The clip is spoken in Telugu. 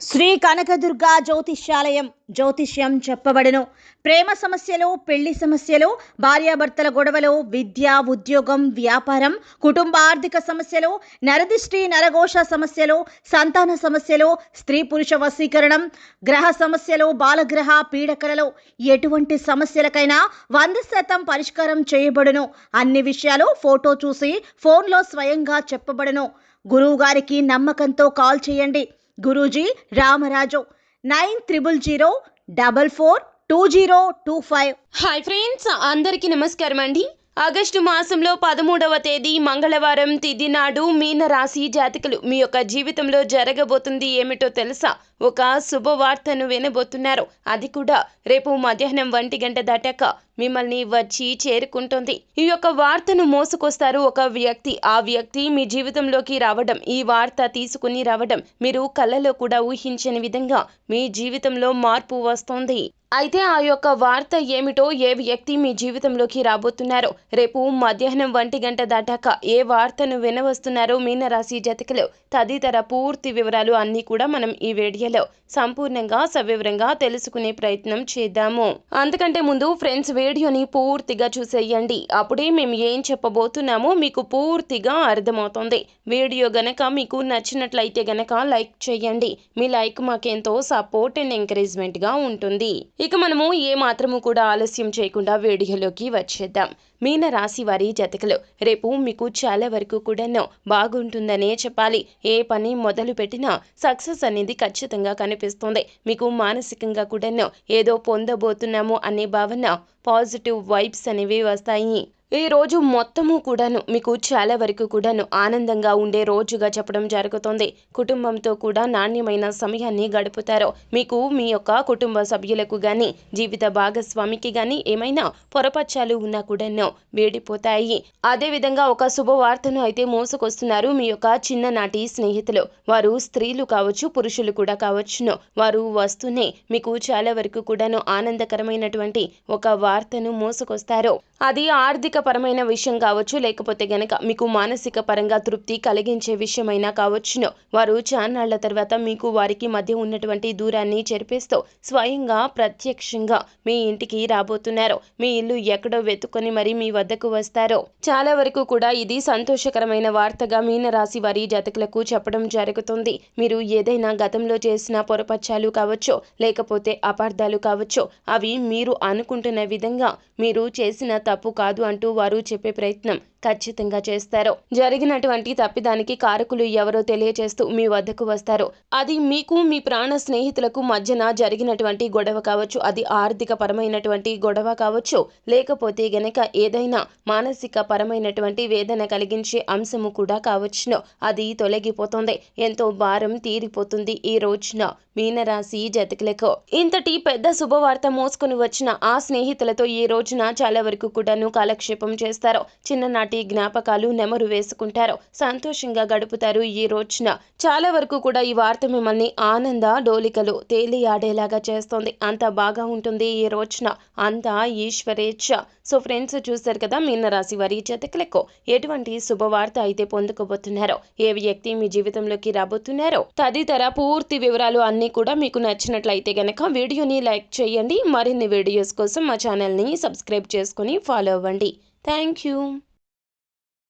శ్రీ కనకదుర్గ జ్యోతిష్యాలయం జ్యోతిష్యం చెప్పబడును. ప్రేమ సమస్యలు, పెళ్లి సమస్యలు, భార్యాభర్తల గొడవలు, విద్య, ఉద్యోగం, వ్యాపారం, కుటుంబ ఆర్థిక సమస్యలు, నరదిష్టి, నరఘోష సమస్యలు, సంతాన సమస్యలు, స్త్రీ పురుష వశీకరణం, గ్రహ సమస్యలు, బాలగ్రహ పీడకలలో ఎటువంటి సమస్యలకైనా 100% పరిష్కారం చేయబడును. అన్ని విషయాలు ఫోటో చూసి ఫోన్లో స్వయంగా చెప్పబడును. గురువు గారికి నమ్మకంతో కాల్ చేయండి. గురూజీ రామరాజు 9000442025. హాయ్ ఫ్రెండ్స్, అందరికీ నమస్కారం అండి. ఆగస్టు మాసంలో 13వ తేదీ మంగళవారం తిథి నాడు మీన రాశి జాతకులు మీ యొక్క జీవితంలో జరగబోతుంది ఏమిటో తెలుసా? ఒక శుభవార్తను వినబోతున్నారు. అది కూడా రేపు మధ్యాహ్నం 1 గంట దాటాక మిమ్మల్ని వచ్చి చేరుకుంటుంది. ఈ యొక్క వార్తను మోసుకొస్తారు ఒక వ్యక్తి. ఆ వ్యక్తి మీ జీవితంలోకి రావడం, ఈ వార్త తీసుకుని రావడం మీరు కళ్ళలో కూడా ఊహించని విధంగా మీ జీవితంలో మార్పు వస్తుంది. అయితే ఆ యొక్క వార్త ఏమిటో, ఏ వ్యక్తి మీ జీవితంలోకి రాబోతున్నారో, రేపు మధ్యాహ్నం 1 గంట దాటాక ఏ వార్తను వినవస్తున్నారో మీనరాశి జాతకులు, తదితర పూర్తి వివరాలు అన్నీ కూడా మనం ఈ వీడియోలో సంపూర్ణంగా సవివరంగా తెలుసుకునే ప్రయత్నం చేద్దాము. అంతకంటే ముందు ఫ్రెండ్స్, వీడియోని పూర్తిగా చూసేయండి. అప్పుడే మేము ఏం చెప్పబోతున్నామో మీకు పూర్తిగా అర్థమవుతుంది. వీడియో గనక మీకు నచ్చినట్లయితే గనక లైక్ చేయండి. మీ లైక్ మాకెంతో సపోర్ట్ అండ్ ఎంకరేజ్మెంట్ గా ఉంటుంది. ఇక మనము ఏ మాత్రము కూడా ఆలస్యం చేయకుండా వీడియోలోకి వచ్చేద్దాం. మీన రాశి వారి జాతకులు, రేపు మీకు చాలా వరకు కూడాను బాగుంటుందనే చెప్పాలి. ఏ పని మొదలు పెట్టినా సక్సెస్ అనేది ఖచ్చితంగా కనిపిస్తుంది. మీకు మానసికంగా కూడాను ఏదో పొందబోతున్నాము అనే భావన, పాజిటివ్ వైబ్స్ అనేవి వస్తాయి. ఈ రోజు మొత్తము కూడాను మీకు చాలా వరకు కూడాను ఆనందంగా ఉండే రోజుగా చెప్పడం జరుగుతుంది. కుటుంబంతో కూడా నాణ్యమైన సమయాన్ని గడుపుతారు. మీకు మీ యొక్క కుటుంబ సభ్యులకు కానీ, జీవిత భాగస్వామికి కానీ ఏమైనా పొరపచ్చాలు ఉన్నా కూడాను వేడిపోతాయి. అదేవిధంగా ఒక శుభవార్తను అయితే మోసుకొస్తున్నారు మీ యొక్క చిన్ననాటి స్నేహితులు. వారు స్త్రీలు కావచ్చు, పురుషులు కూడా కావచ్చును. వారు వస్తూనే మీకు చాలా వరకు కూడాను ఆనందకరమైనటువంటి ఒక వార్తను మోసుకొస్తారు. అది ఆర్థిక పరమైన విషయం కావచ్చు, లేకపోతే గనక మీకు మానసిక పరంగా తృప్తి కలిగించే విషయమైనా కావచ్చును. వారు చాన్నాళ్ల తర్వాత మీకు వారికి మధ్య ఉన్నటువంటి దూరాన్ని చెరిపేస్తూ స్వయంగా ప్రత్యక్షంగా మీ ఇంటికి రాబోతున్నారు. మీ ఇల్లు ఎక్కడో వెతుకొని మరి మీ వద్దకు వస్తారు. చాలా వరకు కూడా ఇది సంతోషకరమైన వార్తగా మీనరాశి వారి జాతకులకు చెప్పడం జరుగుతుంది. మీరు ఏదైనా గతంలో చేసిన పొరపచ్చాలు కావచ్చు, లేకపోతే అపార్థాలు కావచ్చు, అవి మీరు అనుకుంటున్న విధంగా మీరు చేసిన తప్పు కాదు అంటూ వారు చెప్పే ప్రయత్నం ఖచ్చితంగా చేస్తారు. జరిగినటువంటి తప్పిదానికి కారకులు ఎవరో తెలియచేస్తూ మీ వద్దకు వస్తారు. అది మీకు మీ ప్రాణ స్నేహితులకు మధ్యన జరిగినటువంటి గొడవ కావచ్చు, అది ఆర్థిక పరమైనటువంటి గొడవ కావచ్చు, లేకపోతే గనక ఏదైనా మానసిక పరమైనటువంటి వేదన కలిగించే అంశము కూడా కావచ్చును. అది తొలగిపోతుంది. ఎంతో భారం తీరిపోతుంది ఈ రోజున మీనరాశి జాతకులకు. ఇంతటి పెద్ద శుభవార్త మోసుకొని వచ్చిన ఆ స్నేహితులతో ఈ రోజున చాలా వరకు కూడాను కాలక్షేపం చేస్తారు. చిన్ననాటి జ్ఞాపకాలు నెమరు వేసుకుంటారు. సంతోషంగా గడుపుతారు. ఈ రోజున చాలా వరకు కూడా ఈ వార్త మిమ్మల్ని ఆనంద డోలికలు తేలియాడేలాగా చేస్తుంది. అంత బాగా ఉంటుంది ఈ రోజున. అంతా ఈశ్వరేచ్ఛ. సో ఫ్రెండ్స్, చూస్తారు కదా మీనరాశి వారి జాతకులకు ఎటువంటి శుభవార్త అయితే పొందుకోబోతున్నారో, ఏ వ్యక్తి మీ జీవితంలోకి రాబోతున్నారో, తదితర పూర్తి వివరాలు అన్నీ కూడా మీకు నచ్చినట్లయితే గనక వీడియోని లైక్ చేయండి. మరిన్ని వీడియోస్ కోసం మా ఛానల్ని సబ్స్క్రైబ్ చేసుకుని ఫాలో అవ్వండి. Thank you.